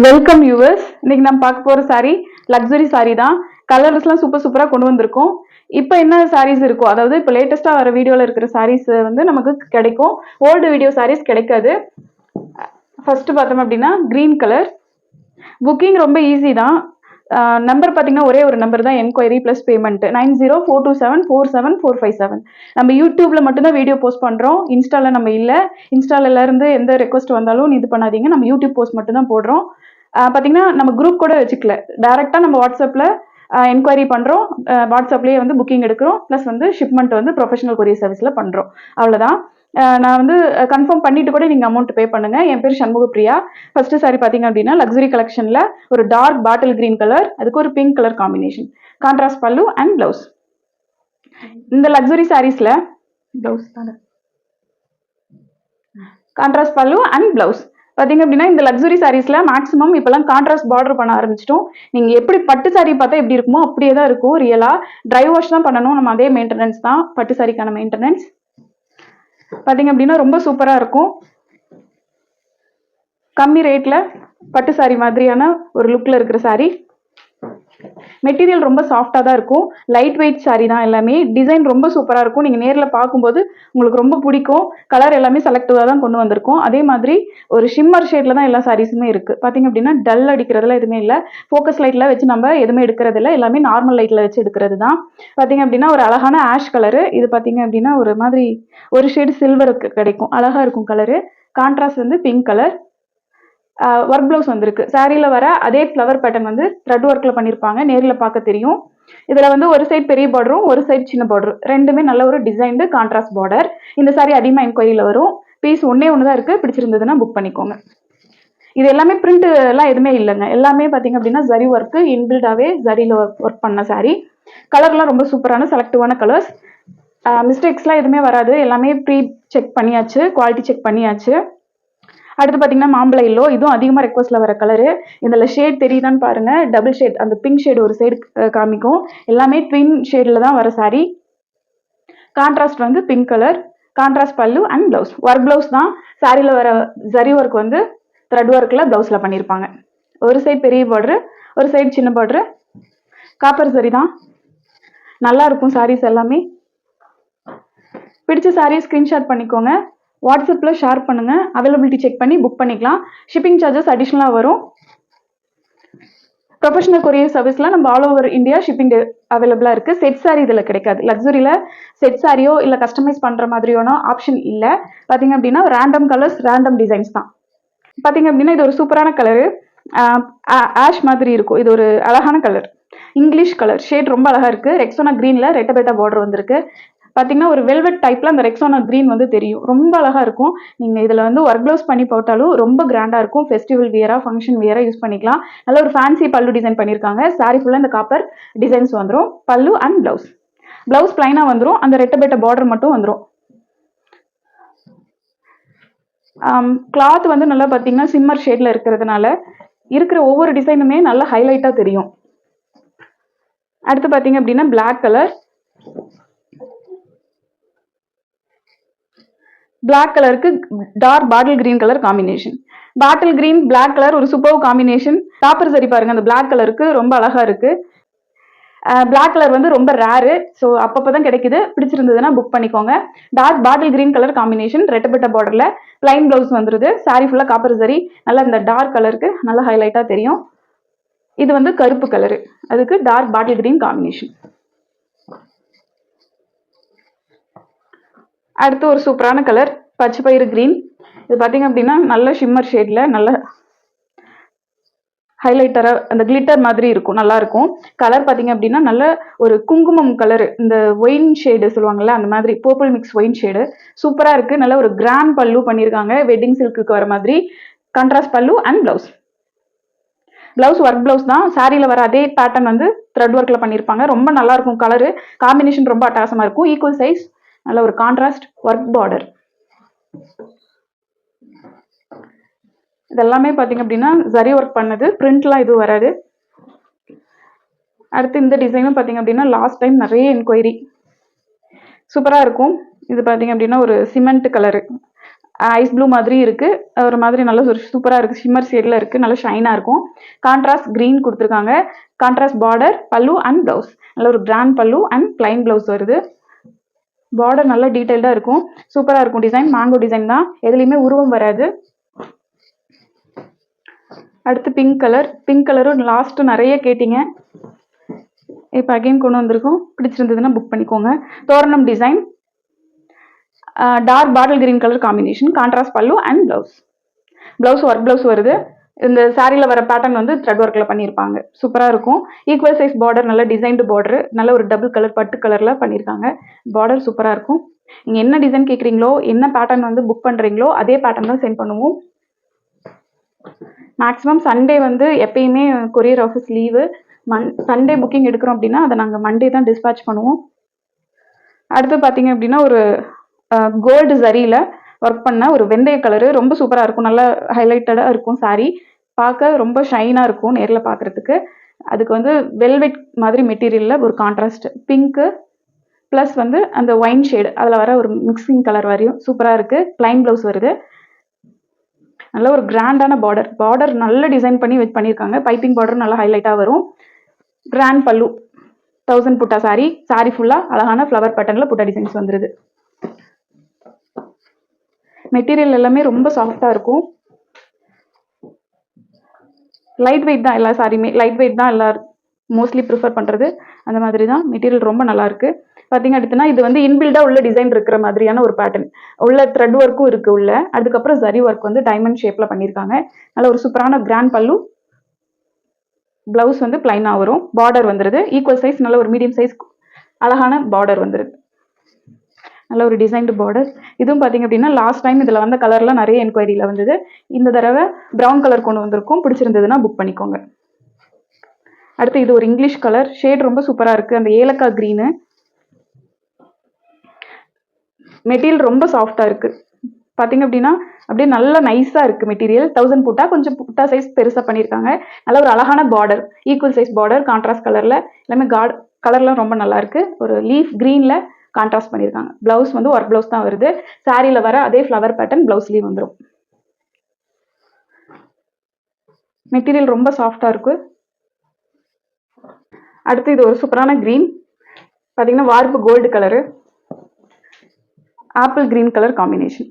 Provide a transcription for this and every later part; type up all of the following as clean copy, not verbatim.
Welcome viewers. இன்னைக்கு நம்ம பார்க்க போற சாரி லக்ஸரி சாரி தான். கலர்ஸ்லாம் சூப்பர் சூப்பரா கொண்டு வந்திருக்கோம். இப்போ என்ன சாரீஸ் இருக்கோ, அதாவது இப்போ லேட்டஸ்டா வர வீடியோல இருக்கிற சாரீஸ் வந்து நமக்கு கிடைக்கும். ஓல்டு வீடியோ சாரீஸ் கிடைக்காது. ஃபர்ஸ்ட் பார்த்தோம் அப்படின்னா கிரீன் கலர். புக்கிங் ரொம்ப ஈஸி தான். நம்பர் பார்த்தீங்கன்னா ஒரே ஒரு நம்பர் தான், என்கொயரி ப்ளஸ் பேமெண்ட் 9042274747. நம்ம யூடியூப்ல மட்டும்தான் வீடியோ போஸ்ட் பண்றோம். இன்ஸ்டால நம்ம இல்லை. இன்ஸ்டால இருந்து எந்த ரெக்வஸ்ட் வந்தாலும் இது பண்ணாதீங்க. நம்ம யூடியூப் போஸ்ட் மட்டும் தான் போடுறோம். பார்த்தீங்கன்னா நம்ம குரூப் கூட வச்சுக்கல, டைரெக்டாக நம்ம வாட்ஸ்அப்பில் என்கொயரி பண்ணுறோம். வாட்ஸ்அப்லேயே வந்து புக்கிங் எடுக்கிறோம். ப்ளஸ் வந்து ஷிப்மெண்ட் வந்து ப்ரொஃபஷனல் கொரியர் சர்வீஸில் பண்ணுறோம். அவ்வளோதான். நான் வந்து கன்ஃபார்ம் பண்ணிட்டு கூட நீங்கள் அமௌண்ட் பே பண்ணுங்க. என் பேர் சண்முக பிரியா. ஃபர்ஸ்ட் சாரி பார்த்தீங்க அப்படின்னா லக்ஸரி கலெக்ஷனில் ஒரு டார்க் பாட்டில் கிரீன் கலர், அதுக்கு ஒரு pink colour combination, contrast pallu and blouse. இந்த லக்ஸரி சாரீஸில் பிளவுஸ் தானே, கான்ட்ராஸ்ட் பல்லு அண்ட் பிளவுஸ் பார்த்தீங்க அப்படின்னா இந்த லக்ஸரி சாரீஸ்ல மேக்ஸிமம் இப்பெல்லாம் கான்ட்ராஸ்ட் பார்டர் பண்ண ஆரம்பிச்சிட்டோம். நீங்க எப்படி பட்டு சாரி பார்த்தா எப்படி இருக்குமோ அப்படியே தான் இருக்கும். ரியலா ட்ரை வாஷ் தான் பண்ணணும். நம்ம அதே மெயின்டெனன்ஸ் தான் பட்டு சாரிக்கான மெயின்டெனன்ஸ். பார்த்தீங்க அப்படின்னா ரொம்ப சூப்பரா இருக்கும். கம்மி ரேட்ல பட்டு சாரி மாதிரியான ஒரு லுக்ல இருக்கிற சாரி. மெட்டீரியல் ரொம்ப சாஃப்டாக தான் இருக்கும். லைட் வெயிட் சாரி தான் எல்லாமே. டிசைன் ரொம்ப சூப்பராக இருக்கும். நீங்கள் நேரில் பார்க்கும்போது உங்களுக்கு ரொம்ப பிடிக்கும். கலர் எல்லாமே செலக்டிவாக தான் கொண்டு வந்திருக்கோம். அதே மாதிரி ஒரு ஷிம்மர் ஷேட்ல தான் எல்லா சாரீஸுமே இருக்குது. பார்த்தீங்க அப்படின்னா டல் அடிக்கிறதுல எதுவுமே இல்லை. ஃபோக்கஸ் லைட்டில் வச்சு நம்ம எதுவுமே எடுக்கிறது இல்லை. எல்லாமே நார்மல் லைட்டில் வச்சு எடுக்கிறது தான். பார்த்தீங்க அப்படின்னா ஒரு அழகான ஆஷ் கலரு. இது பார்த்தீங்க அப்படின்னா ஒரு மாதிரி ஒரு ஷேடு சில்வருக்கு கிடைக்கும். அழகாக இருக்கும் கலரு. கான்ட்ராஸ்ட் வந்து பிங்க் கலர். ஒர்க் பிளவுஸ் வந்திருக்கு. சாரியில வர அதே ஃப்ளவர் பேட்டர்ன் வந்து த்ரெட் ஒர்க்ல பண்ணியிருப்பாங்க. நேரில் பார்க்க தெரியும். இதுல வந்து ஒரு சைடு பெரிய பார்டரும் ஒரு சைடு சின்ன பார்டர், ரெண்டுமே நல்ல ஒரு டிசைன்டு கான்ட்ராஸ்ட் பார்டர். இந்த சாரி அதிகமாக என்கொயரியில் வரும். பீஸ் ஒன்னே ஒன்று தான் இருக்கு. பிடிச்சிருந்ததுன்னா புக் பண்ணிக்கோங்க. இது எல்லாமே பிரிண்ட் எல்லாம் எதுவுமே இல்லைங்க. எல்லாமே பார்த்தீங்க அப்படின்னா ஜரி ஒர்க்கு இன்பில்டாவே ஜரியில் ஒர்க் பண்ண சாரி. கலர்லாம் ரொம்ப சூப்பரான செலக்டிவான கலர்ஸ். மிஸ்டேக்ஸ்லாம் எதுவுமே வராது. எல்லாமே ப்ரீ செக் பண்ணியாச்சு, குவாலிட்டி செக் பண்ணியாச்சு. அடுத்து பார்த்தீங்கன்னா மாம்பழ எல்லோ. இதுவும் அதிகமாக ரெக்வஸ்ட்டில் வர கலரு. இதில் ஷேட் தெரியுதான்னு பாருங்க. டபுள் ஷேட், அந்த பிங்க் ஷேடு ஒரு சைடு காமிக்கும். எல்லாமே ட்வின் ஷேடில் தான் வர சாரி. கான்ட்ராஸ்ட் வந்து pink colour. Contrast pallu and blouse. Work blouse தான். சாரியில் வர ஜரி ஒர்க் வந்து த்ரெட் ஒர்க்கில் பிளவுஸில் பண்ணியிருப்பாங்க. ஒரு சைடு பெரிய பார்டரு, ஒரு சைடு சின்ன பார்டரு. காப்பர் ஜரி தான். நல்லா இருக்கும் சாரீஸ் எல்லாமே. பிடிச்ச சாரீஸ் ஸ்க்ரீன்ஷாட் பண்ணிக்கோங்க. வாட்ஸ்அப்பில் ஷேர் பண்ணுங்க. அவைலபிலிட்டி செக் பண்ணி புக் பண்ணிக்கலாம். ஷிப்பிங் சார்ஜஸ் அடிஷ்னலாக வரும். ப்ரொஃபஷனல் கொரியர் சர்வீஸில் நம்ம ஆல் ஓவர் இந்தியா ஷிப்பிங் அவைலபிளாக இருக்குது. செட் சாரி இதில் கிடைக்காது. லக்ஸரியில் செட் சாரியோ இல்லை கஸ்டமைஸ் பண்ணுற மாதிரியான ஆப்ஷன் இல்லை. பார்த்தீங்க அப்படின்னா ரேண்டம் கலர்ஸ், ரேண்டம் டிசைன்ஸ் தான். பார்த்தீங்க அப்படின்னா இது ஒரு சூப்பரான கலரு. ஆஷ் மாதிரி இருக்கும். இது ஒரு அழகான கலர். இங்கிலீஷ் கலர் ஷேட் ரொம்ப அழகாக இருக்குது. ரெக்ஸோனா க்ரீனில் ரெட்ட பேட்டா பார்டர் வந்திருக்கு. பார்த்தீங்கன்னா ஒரு வெல்வெட் டைப்ல அந்த ரெக்ஸோனா கிரீன் வந்து தெரியும். ரொம்ப அழகா இருக்கும். நீங்க இதுல வந்து ஒர்க் பிளவுஸ் பண்ணி போட்டாலும் ரொம்ப கிராண்டா இருக்கும். ஃபெஸ்டிவல் வியரா, ஃபங்க்ஷன் வியரா யூஸ் பண்ணிக்கலாம். நல்ல ஒரு ஃபேன்சி பல்லு டிசைன் பண்ணியிருக்காங்க. சாரி ஃபுல்லா இந்த காப்பர் டிசைன்ஸ் வந்துடும். பல்லு அண்ட் பிளவுஸ். பிளவுஸ் பிளைனா வந்துடும். அந்த ரெட்டபெட்ட பார்டர் மட்டும் வந்துடும். கிளாத் வந்து நல்லா பார்த்தீங்கன்னா சிம்மர் ஷேட்ல இருக்கிறதுனால இருக்கிற ஒவ்வொரு டிசைனுமே நல்லா ஹைலைட்டா தெரியும். அடுத்து பார்த்தீங்க அப்படின்னா பிளாக் கலர். பிளாக் கலருக்கு dark bottle green colour combination. Bottle green black colour ஒரு சூப்பர் காம்பினேஷன். காப்பர் சரி பாருங்க, அந்த பிளாக் கலருக்கு ரொம்ப அழகா இருக்கு. பிளாக் கலர் வந்து ரொம்ப ரேரு. ஸோ அப்பப்பதான் கிடைக்குது. பிடிச்சிருந்ததுன்னா புக் பண்ணிக்கோங்க. Dark bottle green colour combination, ரெட்டப்பட்ட பார்டர்ல பிளைன் பிளவுஸ் வந்துருது. சாரி ஃபுல்லா காப்பர் சரி. நல்லா இந்த டார்க் கலருக்கு நல்லா ஹைலைட்டா தெரியும். இது வந்து கருப்பு கலரு, அதுக்கு டார்க் பாட்டில் கிரீன் காம்பினேஷன். அடுத்து ஒரு சூப்பரான கலர் பச்சை பயிறு கிரீன். இது பார்த்தீங்க அப்படின்னா நல்ல ஷிம்மர் ஷேட்ல நல்ல ஹைலைட்டரா அந்த கிளிட்டர் மாதிரி இருக்கும். நல்லா இருக்கும். கலர் பார்த்தீங்க அப்படின்னா நல்ல ஒரு குங்குமம் கலர், இந்த ஒயின் ஷேடு சொல்லுவாங்கல்ல, அந்த மாதிரி பர்பிள் மிக்ஸ் ஒயின் ஷேடு சூப்பரா இருக்கு. நல்ல ஒரு கிராண்ட் பல்லு பண்ணியிருக்காங்க. வெட்டிங் சில்க்கு வர மாதிரி. Contrast pallu and blouse. Blouse work blouse தான். சாரியில வர அதே பேட்டர்ன் வந்து த்ரெட் ஒர்க்ல பண்ணியிருப்பாங்க. ரொம்ப நல்லா இருக்கும். கலரு காம்பினேஷன் ரொம்ப அட்டகாசமா இருக்கும். ஈக்குவல் சைஸ், நல்ல ஒரு கான்ட்ராஸ்ட் ஒர்க் பார்டர். இதெல்லாமே பார்த்தீங்க அப்படின்னா ஜரி ஒர்க் பண்ணது. பிரிண்ட்லாம் எதுவும் வராது. அடுத்து இந்த டிசைனும் பார்த்தீங்க அப்படின்னா லாஸ்ட் டைம் நிறைய என்கொயரி. சூப்பராக இருக்கும். இது பார்த்தீங்க அப்படின்னா ஒரு சிமெண்ட் கலரு. ஐஸ் ப்ளூ மாதிரி இருக்குது, ஒரு மாதிரி நல்ல ஒரு சூப்பராக இருக்குது, ஷிம்மர் ஷேடில் இருக்குது, நல்ல ஷைனாக இருக்கும். கான்ட்ராஸ்ட் க்ரீன் கொடுத்துருக்காங்க. Contrast border, pallu and blouse. நல்ல ஒரு கிராண்ட் பல்லு அண்ட் பிளைன் ப்ளவுஸ் வருது. பார்டர் நல்ல டீட்டெயில்டாக இருக்கும், சூப்பராக இருக்கும். டிசைன் மேங்கோ டிசைன் தான், எதுலேயுமே உருவம் வராது. அடுத்து பிங்க் கலரும் லாஸ்ட்டு நிறைய கேட்டிங்க, இப்போ அகைன் கொண்டு வந்திருக்கோம். பிடிச்சிருந்ததுன்னா புக் பண்ணிக்கோங்க. தோரணம் design, dark bottle green colour combination, contrast pallu and blouse work blouse வருது. இந்த சாரியில் வர பேட்டர்ன் வந்து த்ரெட் ஒர்க்கில் பண்ணியிருப்பாங்க, சூப்பராக இருக்கும். ஈக்குவல் சைஸ் பார்டர், நல்ல டிசைன்டு பார்டர், நல்ல ஒரு டபுள் கலர் பட்டு கலரில் பண்ணியிருக்காங்க. பார்டர் சூப்பராக இருக்கும். நீங்கள் என்ன டிசைன் கேட்குறீங்களோ, என்ன பேட்டர்ன் வந்து புக் பண்ணுறீங்களோ அதே பேட்டர்ன் தான் சென்ட் பண்ணுவோம். மேக்ஸிமம் சண்டே வந்து எப்பயுமே courier office leave. Sunday booking எடுக்கிறோம் அப்படின்னா அதை நாங்கள் மண்டே தான் டிஸ்பேச் பண்ணுவோம். அடுத்து பார்த்தீங்க அப்படின்னா ஒரு கோல்டு ஜரியில் ஒர்க் பண்ண ஒரு வெந்தய கலரு, ரொம்ப சூப்பராக இருக்கும், நல்லா ஹைலைட்டடாக இருக்கும். சாரி பார்க்க ரொம்ப ஷைனாக இருக்கும் நேரில் பார்க்குறதுக்கு. அதுக்கு வந்து வெல்வெட் மாதிரி மெட்டீரியலில் ஒரு கான்ட்ராஸ்ட் பிங்க்கு ப்ளஸ் வந்து அந்த ஒயின் ஷேடு, அதில் வர ஒரு மிக்சிங் கலர் வரையும் சூப்பராக இருக்குது. பிளைன் ப்ளவுஸ் வருது. நல்ல ஒரு கிராண்டான பார்டர் நல்ல டிசைன் பண்ணி பண்ணியிருக்காங்க. பைப்பிங் பார்டர் நல்லா ஹைலைட்டாக வரும். கிராண்ட் பல்லு, 1000 புட்டா சாரி ஃபுல்லாக அழகான ஃப்ளவர் பேட்டர்னில் புட்டா டிசைன்ஸ் வந்துடுது. மெட்டீரியல் எல்லாமே ரொம்ப சாஃப்டாக இருக்கும். லைட் வெயிட் தான், எல்லா சாரியுமே லைட் வெயிட் தான் எல்லாரும் மோஸ்ட்லி ப்ரிஃபர் பண்ணுறது. அந்த மாதிரி தான் மெட்டீரியல் ரொம்ப நல்லாயிருக்கு. பார்த்தீங்க அப்படின்னா இது வந்து இன்பில்டாக உள்ள டிசைன் இருக்கிற மாதிரியான ஒரு பேட்டர்ன், உள்ள த்ரெட் ஒர்க்கும் இருக்குது உள்ள. அதுக்கப்புறம் ஜரி ஒர்க் வந்து டைமண்ட் ஷேப்பில் பண்ணியிருக்காங்க. நல்ல ஒரு சூப்பரான கிராண்ட் பல்லு, ப்ளவுஸ் வந்து பிளைனாக வரும். பார்டர் வந்துடுது ஈக்குவல் சைஸ், நல்ல ஒரு மீடியம் சைஸ் அழகான பார்டர் வந்துடுது. நல்ல ஒரு டிசைன்டு பார்டர். இதுவும் பார்த்தீங்க அப்படின்னா லாஸ்ட் டைம் இதில் வந்த கலர்லாம் நிறைய என்கொயரியில் வந்தது. இந்த தடவை ப்ரௌன் கலர் கொண்டு வந்திருக்கும். பிடிச்சிருந்ததுன்னா புக் பண்ணிக்கோங்க. அடுத்து இது ஒரு இங்கிலீஷ் கலர் ஷேட், ரொம்ப சூப்பராக இருக்குது. அந்த ஏலக்காய் க்ரீனு, மெட்டீரியல் ரொம்ப சாஃப்டாக இருக்குது. பார்த்தீங்க அப்படின்னா அப்படியே நல்லா நைஸாக இருக்குது மெட்டீரியல். 1000 புட்டா, கொஞ்சம் புட்டா சைஸ் பெருசாக பண்ணியிருக்காங்க. நல்ல ஒரு அழகான border, equal size border, contrast கலரில் எல்லாமே கலர்லாம் ரொம்ப நல்லா இருக்குது. ஒரு லீஃப் க்ரீனில் கான்ட்ராஸ்ட் பண்ணியிருக்காங்க. ப்ளவுஸ் வந்து ஒர்க் ப்ளவுஸ் தான் வருது. சாரியில் வர அதே ஃப்ளவர் பேட்டர்ன் ப்ளவுஸ்லேயும் வந்துடும். மெட்டீரியல் ரொம்ப சாஃப்டாக இருக்குது. அடுத்து இது ஒரு சூப்பரான க்ரீன், பார்த்தீங்கன்னா வார்ப்பு gold colour, apple green colour combination.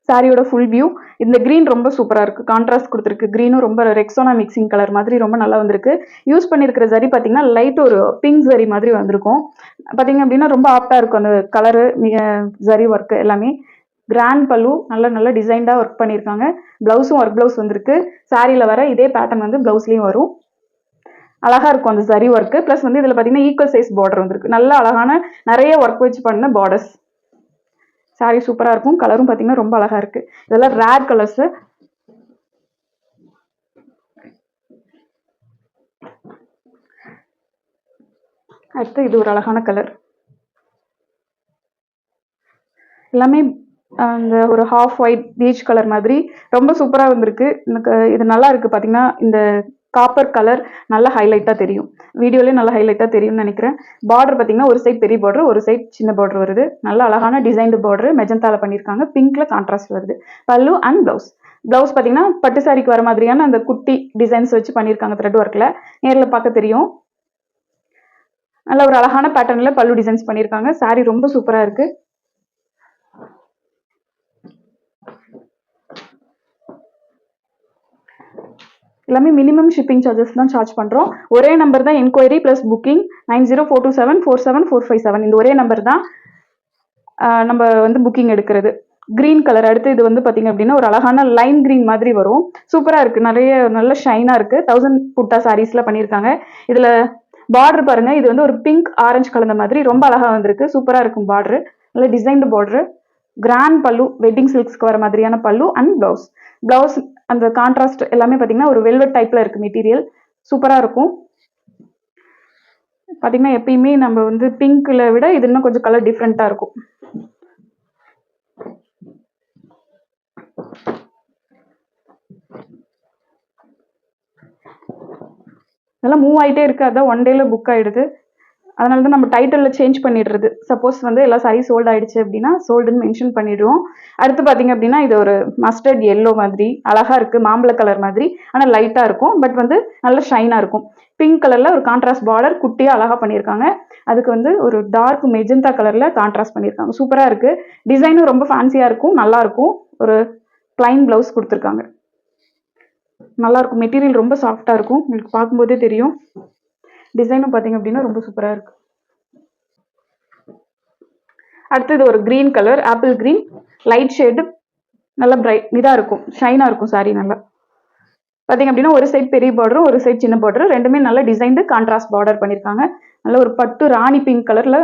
சாரியோட ஃபுல் வியூ. இந்த க்ரீன் ரொம்ப சூப்பராக இருக்குது, கான்ட்ராஸ்ட் கொடுத்துருக்கு. க்ரீனும் ரொம்ப ரெக்ஸோனா மிக்சிங் கலர் மாதிரி ரொம்ப நல்லா வந்திருக்கு. யூஸ் பண்ணியிருக்கிற ஜரி பார்த்தீங்கன்னா லைட் ஒரு பிங்க் ஜரி மாதிரி வந்திருக்கும். பார்த்தீங்க அப்படின்னா ரொம்ப ஆப்டாக இருக்கும் அந்த கலரு, ஜரி ஒர்க்கு எல்லாமே. கிராண்ட் பல்லு, நல்ல டிசைன்டாக ஒர்க் பண்ணியிருக்காங்க. ப்ளவுஸும் ஒர்க் ப்ளவுஸ் வந்திருக்கு. சாரியில் வர இதே பேட்டர்ன் வந்து ப்ளவுஸ்லேயும் வரும். அழகாக இருக்கும் அந்த ஜரி ஒர்க்கு. ப்ளஸ் வந்து இதில் பார்த்தீங்கன்னா ஈக்குவல் சைஸ் பார்டர் வந்திருக்கு. நல்ல அழகான நிறைய ஒர்க் வச்சு பண்ண பார்டர்ஸ். சாரி சூப்பராக இருக்கும். கலரும் பார்த்தீங்கன்னா ரொம்ப அழகாக இருக்குது. இதெல்லாம் ரேர் கலர்ஸு. அடுத்து இது ஒரு அழகான கலர், எல்லாமே அந்த ஒரு ஹாஃப் ஒயிட் பீச் கலர் மாதிரி ரொம்ப சூப்பராக வந்திருக்கு. எனக்கு இது நல்லா இருக்குது. பார்த்தீங்கன்னா இந்த காப்பர் கலர் நல்லா ஹைலைட்டாக தெரியும், வீடியோலேயே நல்லா ஹைலைட்டாக தெரியும்னு நினைக்கிறேன். பார்டர் பார்த்தீங்கன்னா ஒரு சைட் பெரிய பார்டர், ஒரு சைட் சின்ன பார்டர் வருது. நல்ல அழகான டிசைன்டு பார்டர் மெஜந்தாவில் பண்ணியிருக்காங்க. பிங்க்ல கான்ட்ராஸ்ட் வருது. பல்லு அண்ட் ப்ளவுஸ் பார்த்தீங்கன்னா பட்டு சாரிக்கு வர மாதிரியான அந்த குட்டி டிசைன்ஸ் வச்சு பண்ணியிருக்காங்க த்ரெட் ஒர்க்கில். நேரில் பார்க்க தெரியும். நல்ல ஒரு அழகான பேட்டர்னில் பல்லு டிசைன்ஸ் பண்ணியிருக்காங்க. சாரி ரொம்ப சூப்பராக இருக்குது. எல்லாமே மினிமம் ஷிப்பிங் சார்ஜஸ் தான் சார்ஜ் பண்ணுறோம். ஒரே நம்பர் தான் என்கொயரி ப்ளஸ் புக்கிங், 9042747457. இந்த ஒரே நம்பர் தான் நம்ம வந்து புக்கிங் எடுக்கிறது. Green colour. அடுத்து இது வந்து பார்த்தீங்க அப்படின்னா ஒரு அழகான லைன் க்ரீன் மாதிரி வரும். சூப்பராக இருக்குது, நல்ல ஷைனாக இருக்குது. 1000 புட்டா சாரீஸில் பண்ணியிருக்காங்க. இதில் பார்டர் பாருங்கள், இது வந்து ஒரு பிங்க் ஆரஞ்சு கலந்த மாதிரி ரொம்ப அழகாக வந்திருக்கு. சூப்பராக இருக்கும் பார்டரு, நல்ல டிசைன்டு பார்டரு. கிராண்ட் பல்லு, வெட்டிங் சில்க்ஸ்க்கு வர மாதிரியான பல்லு அண்ட் ப்ளவுஸ் அந்த கான்ட்ராஸ்ட் எல்லாமே பார்த்தீங்கன்னா ஒரு வெல்வெட் டைப்பில் இருக்குது மெட்டீரியல். சூப்பராக இருக்கும். பார்த்தீங்கன்னா எப்பயுமே நம்ம வந்து பிங்க்கில் விட இது இன்னும் கொஞ்சம் கலர் டிஃப்ரெண்ட்டாக இருக்கும். இதெல்லாம் மூவ் ஆகிட்டே இருக்குது, அதான் ஒன் டேல புக் ஆகிடுது. அதனால தான் நம்ம டைட்டிலில் சேஞ்ச் பண்ணிடுறது. சப்போஸ் வந்து எல்லா சாரி சோல்ட் ஆயிடுச்சு அப்படின்னா சோல்டுன்னு மென்ஷன் பண்ணிடுவோம். அடுத்து பார்த்தீங்க அப்படின்னா இது ஒரு மஸ்டர்ட் எல்லோ மாதிரி அழகா இருக்கு, மாம்பழ கலர் மாதிரி. ஆனால் லைட்டாக இருக்கும், பட் வந்து நல்ல ஷைனாக இருக்கும். பிங்க் கலர்ல ஒரு கான்ட்ராஸ்ட் பார்டர் குட்டியாக அழகா பண்ணியிருக்காங்க. அதுக்கு வந்து ஒரு டார்க் மெஜந்தா கலர்ல கான்ட்ராஸ்ட் பண்ணியிருக்காங்க. சூப்பராக இருக்கு. டிசைனும் ரொம்ப ஃபேன்சியாக இருக்கும், நல்லா இருக்கும். ஒரு பிளைன் பிளவுஸ் கொடுத்துருக்காங்க. நல்லா இருக்கும். மெட்டீரியல் ரொம்ப சாஃப்டாக இருக்கும், உங்களுக்கு பார்க்கும்போதே தெரியும். டிசைனும் பார்த்தீங்க அப்படின்னா ரொம்ப சூப்பராக இருக்கு. அடுத்து இது ஒரு green colour, apple green, light shade, நல்லா பிரைட் இதாக இருக்கும், ஷைனாக இருக்கும் சாரி. நல்லா பார்த்தீங்க அப்படின்னா ஒரு சைட் பெரிய பார்டரும் ஒரு சைட் சின்ன பார்டரும் ரெண்டுமே நல்ல டிசைன்டு கான்ட்ராஸ்ட் பார்டர் பண்ணியிருக்காங்க. நல்ல ஒரு பட்டு ராணி பிங்க் கலரில்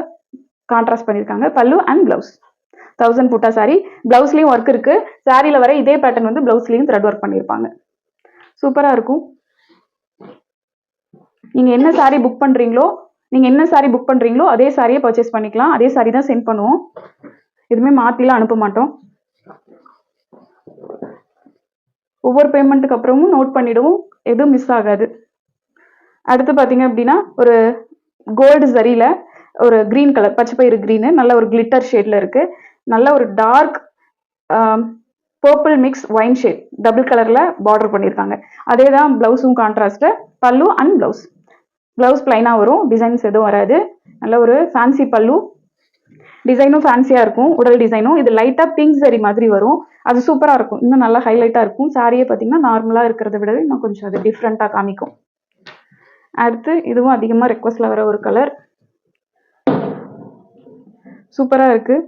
கான்ட்ராஸ்ட் பண்ணியிருக்காங்க. பல்லு அண்ட் பிளவுஸ் 1000 புட்டா சாரி. பிளவுஸ்லேயும் ஒர்க் இருக்கு. சாரியில் வர இதே பேட்டர்ன் வந்து பிளவுஸ்லேயும் த்ரெட் ஒர்க் பண்ணியிருப்பாங்க. சூப்பராக இருக்கும். நீங்கள் என்ன சாரி புக் பண்ணுறீங்களோ அதே சாரியை பர்ச்சேஸ் பண்ணிக்கலாம். அதே சாரி தான் சென்ட் பண்ணுவோம், எதுவுமே மாற்றிலாம் அனுப்ப மாட்டோம். ஒவ்வொரு பேமெண்ட்டுக்கு அப்புறமும் நோட் பண்ணிடுவோம், எதுவும் மிஸ் ஆகாது. அடுத்து பார்த்தீங்க அப்படின்னா ஒரு கோல்டு சரியில் ஒரு க்ரீன் கலர், பச்சை பயிறு க்ரீனு, நல்ல ஒரு கிளிட்டர் ஷேடில் இருக்குது. நல்ல ஒரு dark purple mix wine shade double கலரில் பார்டர் பண்ணியிருக்காங்க. அதே தான் ப்ளவுஸும் கான்ட்ராஸ்ட்டு. பல்லு அண்ட் ப்ளவுஸ் பிளைனாக வரும், டிசைன்ஸ் எதுவும் வராது. நல்ல ஒரு ஃபேன்சி பல்லு, டிசைனும் ஃபேன்சியாக இருக்கும், உடல் டிசைனும். இது லைட்டாக பிங்க் சரி மாதிரி வரும், அது சூப்பராக இருக்கும், இன்னும் நல்லா ஹைலைட்டாக இருக்கும். சாரியே பார்த்தீங்கன்னா நார்மலாக இருக்கிறத விடவே இன்னும் கொஞ்சம் அது டிஃப்ரெண்ட்டாக காமிக்கும். அடுத்து இதுவும் அதிகமாக ரெக்வஸ்டில் வர ஒரு கலர், சூப்பராக இருக்குது.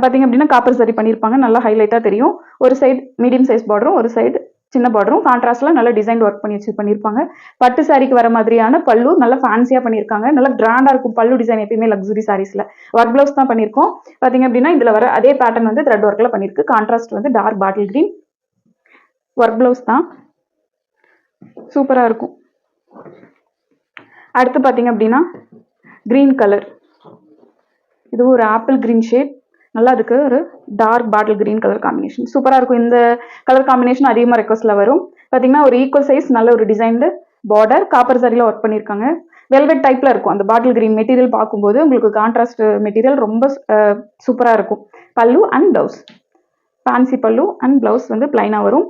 பார்த்தீங்க அப்படின்னா காப்பர் சரி பண்ணியிருப்பாங்க, நல்லா ஹைலைட்டாக தெரியும். ஒரு சைடு மீடியம் சைஸ் பார்டரும் ஒரு சைடு சின்ன பார்டரும் கான்ட்ராஸ்ட்லாம் நல்லா டிசைன் ஒர்க் பண்ணியிருப்பாங்க. பட்டு சாரிக்கு வர மாதிரியான பல்லு நல்லா ஃபேன்சியாக பண்ணியிருக்காங்க, நல்லா கிராண்டாக இருக்கும். பல்லு டிசைன் எப்பயுமே லக்ஸுரி சாரீஸில் ஒர்க் ப்ளவுஸ் தான் பண்ணியிருக்கோம். பார்த்தீங்க அப்படின்னா இதில் வர அதே பேட்டர்ன் வந்து த்ரெட் ஒர்க்கில் பண்ணியிருக்கு. கான்ட்ராஸ்ட் வந்து dark bottle green, work blouse தான், சூப்பராக இருக்கும். அடுத்து பார்த்தீங்க அப்படின்னா க்ரீன் கலர், இதுவும் ஒரு ஆப்பிள் கிரீன் ஷேட், நல்லா அதுக்கு ஒரு dark bottle green colour combination சூப்பராக இருக்கும். இந்த கலர் காம்பினேஷன் அதிகமாக ரெக்வஸ்ட்டில் வரும். பார்த்தீங்கன்னா ஒரு ஈக்குவல் சைஸ் நல்ல ஒரு டிசைன்டு பார்டர் காப்பர் சாரியில் ஒர்க் பண்ணியிருக்காங்க. வெல்வெட் டைப்பில் இருக்கும் அந்த பாட்டில் கிரீன் மெட்டீரியல். பார்க்கும்போது உங்களுக்கு கான்ட்ராஸ்ட் மெட்டீரியல் ரொம்ப சூப்பராக இருக்கும். பல்லு அண்ட் ப்ளவுஸ், ஃபேன்சி பல்லு அண்ட் ப்ளவுஸ் வந்து பிளைனாக வரும்.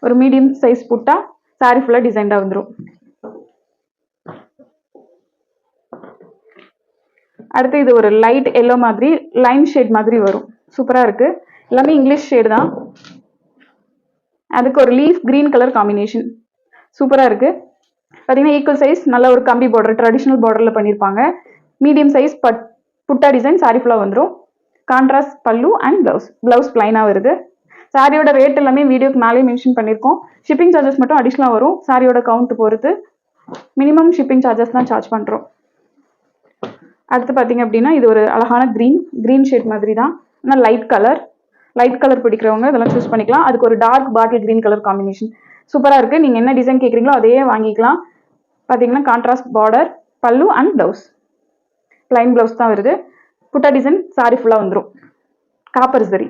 ஒரு மீடியம் சைஸ் புட்டா, சாரி ஃபுல்லாக டிசைன்டாக வந்துடும். அடுத்து இது ஒரு லைட் எல்லோ மாதிரி லைன் ஷேட் மாதிரி வரும், சூப்பராக இருக்குது. எல்லாமே இங்கிலீஷ் ஷேடு தான். அதுக்கு ஒரு லீஃப் கிரீன் கலர் காம்பினேஷன் சூப்பராக இருக்குது. பார்த்தீங்கன்னா ஈக்குவல் சைஸ் நல்ல ஒரு கம்பி பார்டர் ட்ரெடிஷ்னல் பார்டரில் பண்ணியிருப்பாங்க. மீடியம் சைஸ் புட்டா டிசைன் சாரி ஃபுல்லாக வந்துடும். கான்ட்ராஸ்ட் பல்லு அண்ட் ப்ளவுஸ் பிளைனாக வருது. சாரியோட ரேட் எல்லாமே வீடியோக்கு மேலே மென்ஷன் பண்ணியிருக்கோம். ஷிப்பிங் சார்ஜஸ் மட்டும் அடிஷ்னலாக வரும், சாரியோட கவுண்ட் பொறுத்து. மினிமம் ஷிப்பிங் சார்ஜஸ் தான் சார்ஜ் பண்ணுறோம். அடுத்து பார்த்தீங்க அப்படின்னா இது ஒரு அழகான க்ரீன் ஷேட் மாதிரி தான், ஆனால் லைட் கலர் பிடிக்கிறவங்க இதெல்லாம் சூஸ் பண்ணிக்கலாம். அதுக்கு ஒரு dark bottle green colour combination சூப்பராக இருக்குது. நீங்கள் என்ன டிசைன் கேட்குறீங்களோ அதையே வாங்கிக்கலாம். பார்த்தீங்கன்னா contrast border, pallu and blouse, plain blouse தான் வருது. புட்டா டிசைன் சாரி ஃபுல்லாக வந்துடும், காப்பர் சரி.